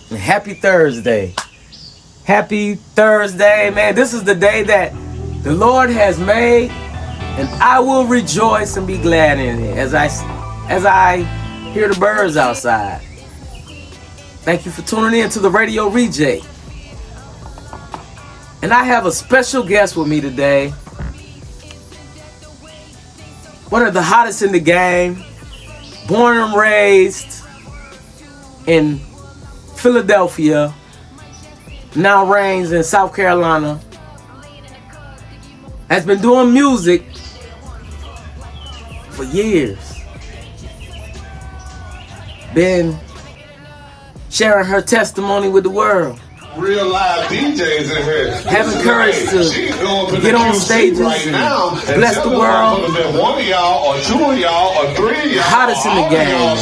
And happy Thursday. Happy Thursday, man. This is the day that the Lord has made, and I will rejoice and be glad in it as I hear the birds outside. Thank you for tuning in to the Radio Reject. And I have a special guest with me today. One of the hottest in the game. Born and raised in Philadelphia. Now reigns in South Carolina. Has been doing music for years. Been sharing her testimony with the world. Real live DJs in here. Having courage to get on stages and bless the world. One of y'all, or two of y'all, or three of y'all. Hottest in the game.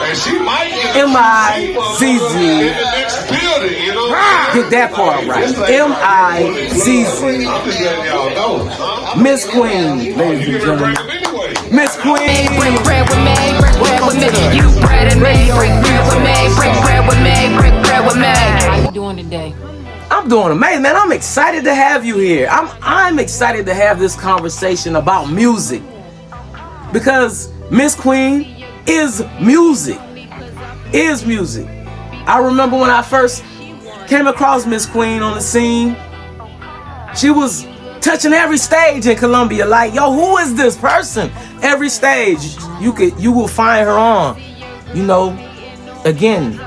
And she might M.I.Z.Z. Get that part right. M.I.Z.Z. I'm just letting y'all know. MizzQueen, ladies and gentlemen. MizzQueen. Break bread with me, break bread with me. You bread and me, break bread with me, break bread with me, break bread with me. How you doing today? I'm doing amazing, man. I'm excited to have you here. I'm excited to have this conversation about music, because MizzQueen is music. I remember when I first came across MizzQueen on the scene, she was touching every stage in Columbia. Like, yo, who is this person? Every stage you will find her on. You know, again,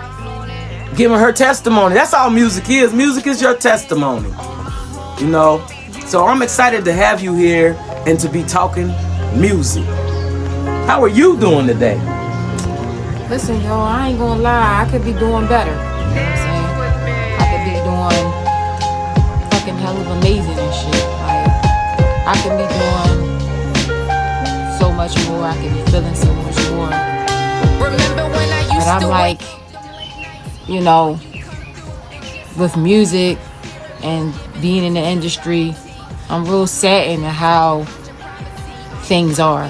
giving her testimony. That's all music is. Music is your testimony. You know, so I'm excited to have you here and to be talking music. How are you doing today? Listen, yo, I ain't gonna lie, I could be doing better. You know what I'm saying? I could be doing fucking hell of amazing and shit. Like, I could be doing so much more. I could be feeling so much more. Remember when I used but I'm like, you know, with music and being in the industry, I'm real saddened at how things are.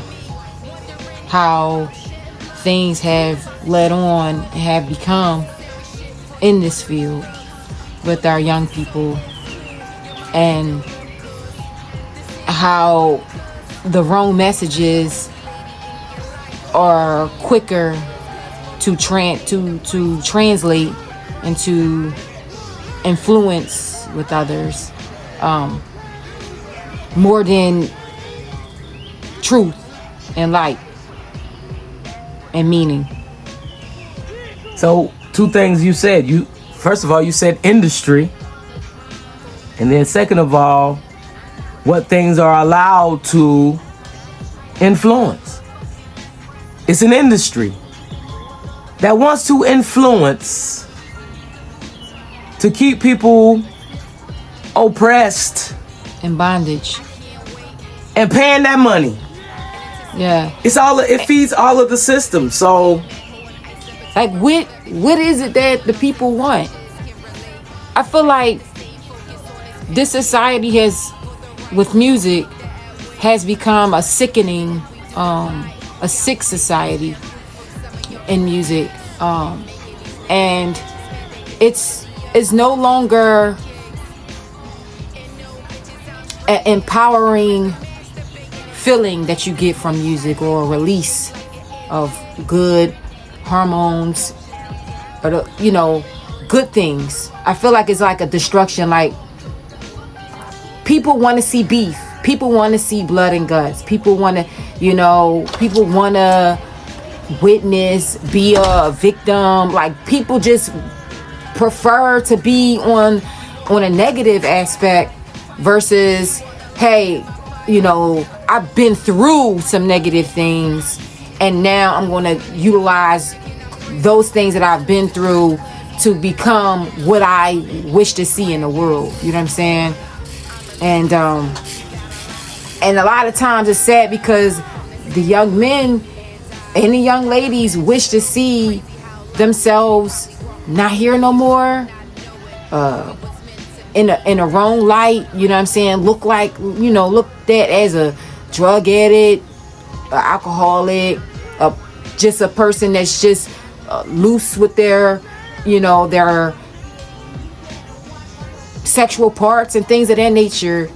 How things have led on and have become in this field with our young people, and how the wrong messages are quicker to translate and to influence with others, more than truth and light and meaning. So, two things you said. First of all, you said industry. And then second of all, what things are allowed to influence. It's an industry that wants to influence to keep people oppressed. In bondage. And paying that money. Yeah. It feeds all of the system. So, like, what is it that the people want? I feel like this society with music has become a sickening, a sick society in music, and it's no longer an empowering feeling that you get from music, or a release of good hormones, or good things. I feel like it's like a destruction. Like, people want to see beef, people want to see blood and guts, people want to witness, be a victim. Like, people just prefer to be on a negative aspect versus, hey, I've been through some negative things, and now I'm going to utilize those things that I've been through to become what I wish to see in the world. You know what I'm saying? And a lot of times it's sad because the young men and the young ladies wish to see themselves not here no more, in a wrong light. You know what I'm saying? Looked at as a drug addict, an alcoholic, just a person that's just loose with their their sexual parts and things of that nature.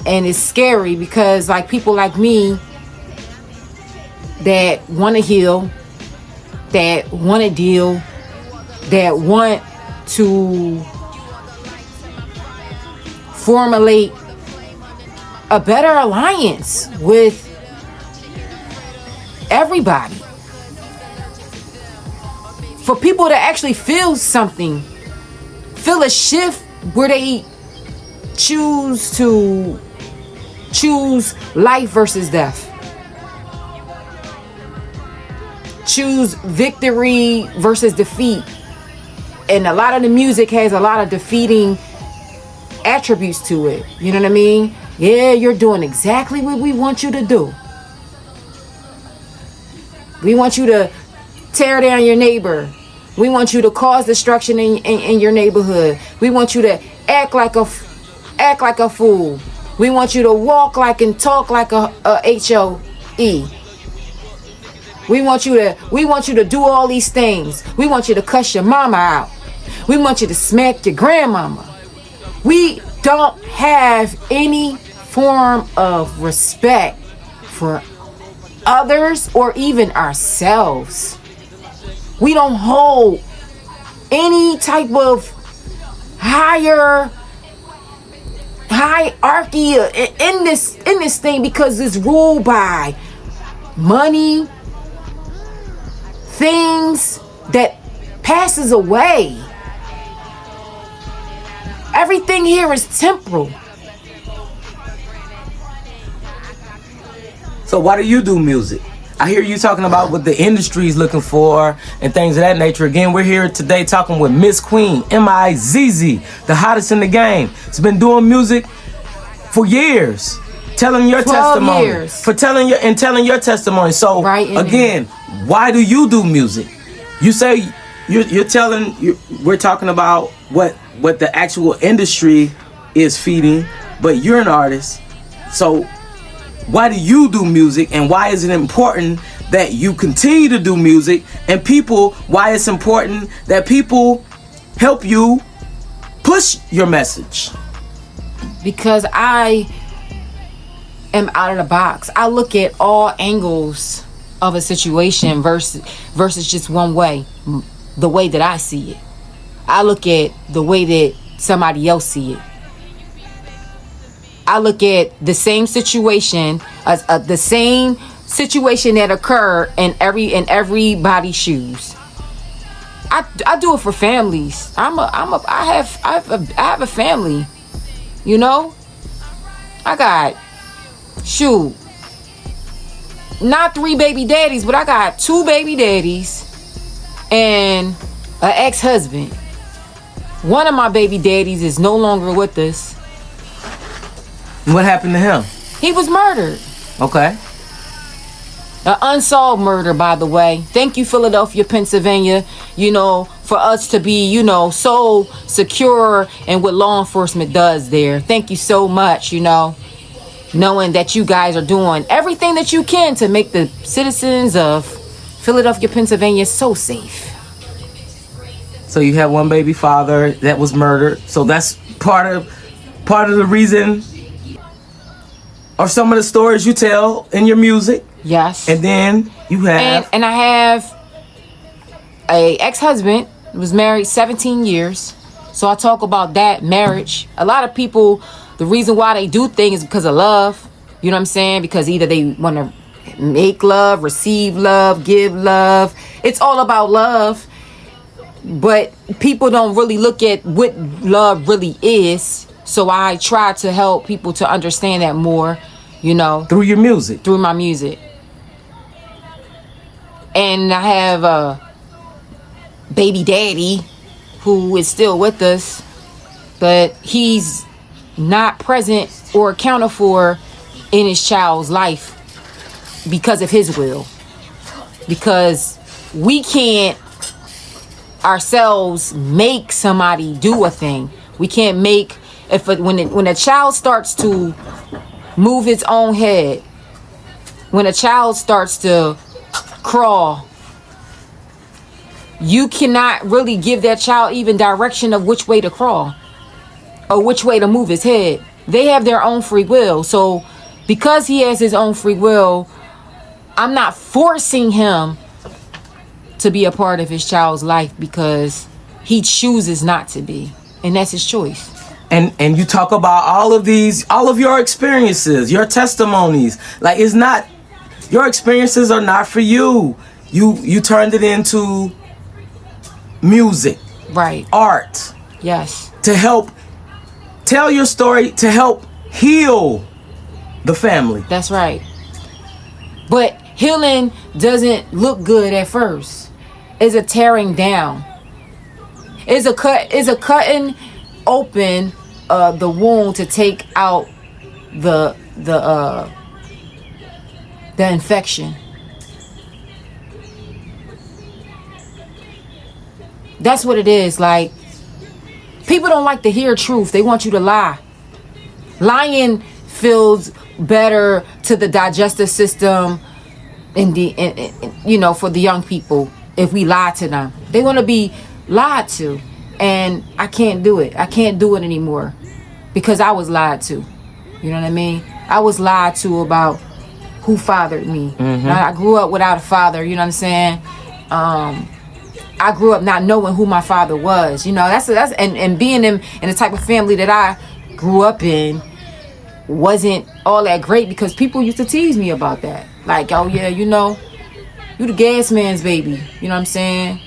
And it's scary because like people like me that want to heal, that want to deal, that want to formulate a better alliance with everybody. For people to actually feel something, feel a shift where they choose life versus death. Choose victory versus defeat. And a lot of the music has a lot of defeating attributes to it. You know what I mean? Yeah, you're doing exactly what we want you to do. We want you to tear down your neighbor. We want you to cause destruction in your neighborhood. We want you to act like a fool. We want you to walk like and talk like a HOE. We want you to do all these things. We want you to cuss your mama out. We want you to smack your grandmama. We don't have any form of respect for others or even ourselves. We don't hold any type of hierarchy in this thing because it's ruled by money, things that passes away. Everything here is temporal. So why do you do music? I hear you talking about what the industry is looking for and things of that nature. Again, we're here today talking with MizzQueen, M-I-Z-Z, the hottest in the game. It's been doing music for years, telling your 12 testimony, years. telling your testimony. So again, why do you do music? You say we're talking about what the actual industry is feeding, but you're an artist. So why do you do music, and why is it important that you continue to do music, and why it's important that people help you push your message? Because I am out of the box. I look at all angles of a situation versus just one way, the way that I see it. I look at the way that somebody else see it. I look at the same situation that occurred in everybody's shoes. I do it for families. I have a family. You know, I got not 3 baby daddies, but I got 2 baby daddies and an ex-husband. One of my baby daddies is no longer with us. What happened to him? He was murdered. Okay. An unsolved murder, by the way. Thank you, Philadelphia, Pennsylvania, for us to be, so secure in what law enforcement does there. Thank you so much, knowing that you guys are doing everything that you can to make the citizens of Philadelphia, Pennsylvania so safe. So you have one baby father that was murdered. So that's part of the reason, or some of the stories you tell in your music. Yes. And then you have... And I have a ex-husband who was married 17 years. So I talk about that marriage. A lot of people, the reason why they do things is because of love. You know what I'm saying? Because either they want to make love, receive love, give love. It's all about love. But people don't really look at what love really is. So I try to help people to understand that more, Through your music. Through my music. And I have a baby daddy who is still with us, but he's not present or accounted for in his child's life because of his will. Because we can't ourselves make somebody do a thing. We can't make, when a child starts to move its own head, when a child starts to crawl, you cannot really give that child even direction of which way to crawl or which way to move his head. They have their own free will. So because he has his own free will, I'm not forcing him to be a part of his child's life because he chooses not to be, and that's his choice. And you talk about all of your experiences, your testimonies. Like, it's not, your experiences are not for you. You turned it into music, right? Art. Yes. To help tell your story, to help heal the family. That's right. But healing doesn't look good at first. It's a tearing down. It's a cutting open the wound to take out the infection. That's what it is. Like, people don't like to hear truth. They want you to lie. Lying feels better to the digestive system and for the young people. If we lie to them, they want to be lied to, and I can't do it. I can't do it anymore because I was lied to. You know what I mean? I was lied to about who fathered me. Mm-hmm. I grew up without a father. You know what I'm saying? I grew up not knowing who my father was. You know, that's and being in the type of family that I grew up in wasn't all that great because people used to tease me about that. Like, oh yeah, you know, you the gas man's baby. You know what I'm saying?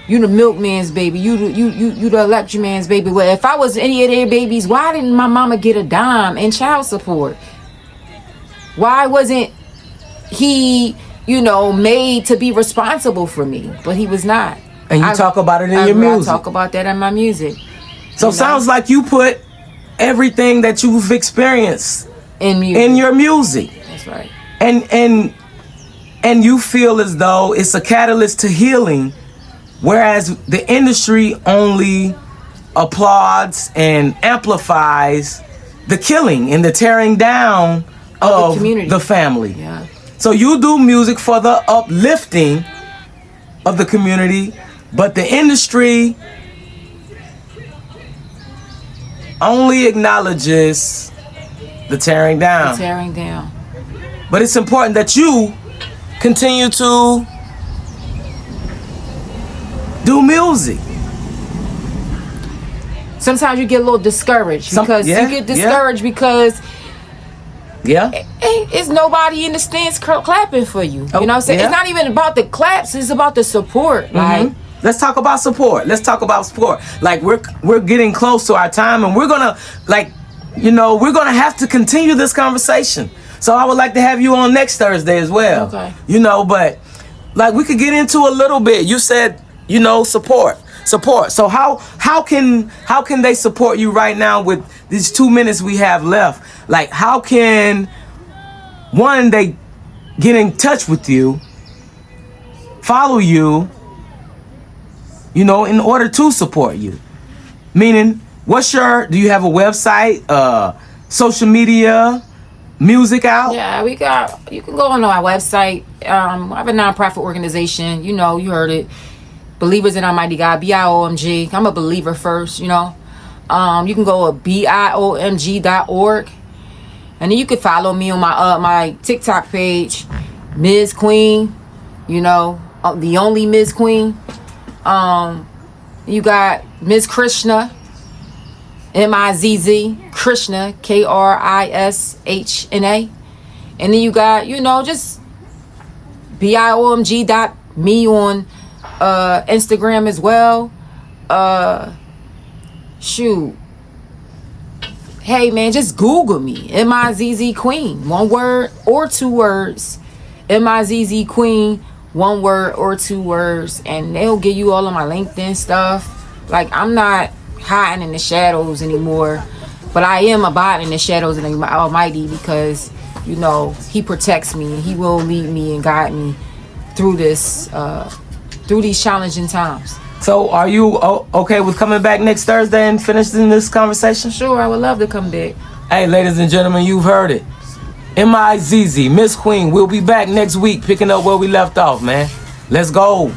You the milkman's baby. You the electric man's baby. Well, if I was any of their babies, why didn't my mama get a dime in child support? Why wasn't he, made to be responsible for me? But he was not. And you talk about it in your music. I talk about that in my music. So sounds like you put everything that you've experienced in your music. That's right. And you feel as though it's a catalyst to healing, whereas the industry only applauds and amplifies the killing and the tearing down of the community, the family. Yeah. So you do music for the uplifting of the community, but the industry only acknowledges the tearing down. The tearing down. But it's important that you continue to do music. Sometimes you get a little discouraged because because it's nobody in the stands clapping for you. You know what I'm saying? Yeah. It's not even about the claps, it's about the support. Mm-hmm. Like, let's talk about support. Like, we're getting close to our time, and we're gonna have to continue this conversation. So I would like to have you on next Thursday as well. Okay. But like, we could get into a little bit. You said, support. So how can they support you right now with these 2 minutes we have left? Like, how can they get in touch with you, follow you, in order to support you? Meaning, do you have a website, social media, music out? Yeah, you can go on our website. I have a nonprofit organization, you heard it. Believers in Almighty God, B.I.O.M.G. I'm a believer first, You can go to BIOMG.org. And then you can follow me on my TikTok page, MizzQueen, the only MizzQueen. You got Miss Krishna, MIZZ, Krishna, KRISHNA. And then you got, just BIOMG.me on Instagram as well. Hey man, just Google me, MIZZ Queen, one word or two words. MIZZ Queen, one word or two words, and they'll give you all of my LinkedIn stuff. Like, I'm not hiding in the shadows anymore, but I am abiding in the shadows of the Almighty because He protects me and He will lead me and guide me through this through these challenging times. So are you okay with coming back next Thursday and finishing this conversation? Sure, I would love to come back. Hey, ladies and gentlemen, you've heard it. MizzQueen, Miss Queen. We'll be back next week picking up where we left off, man. Let's go.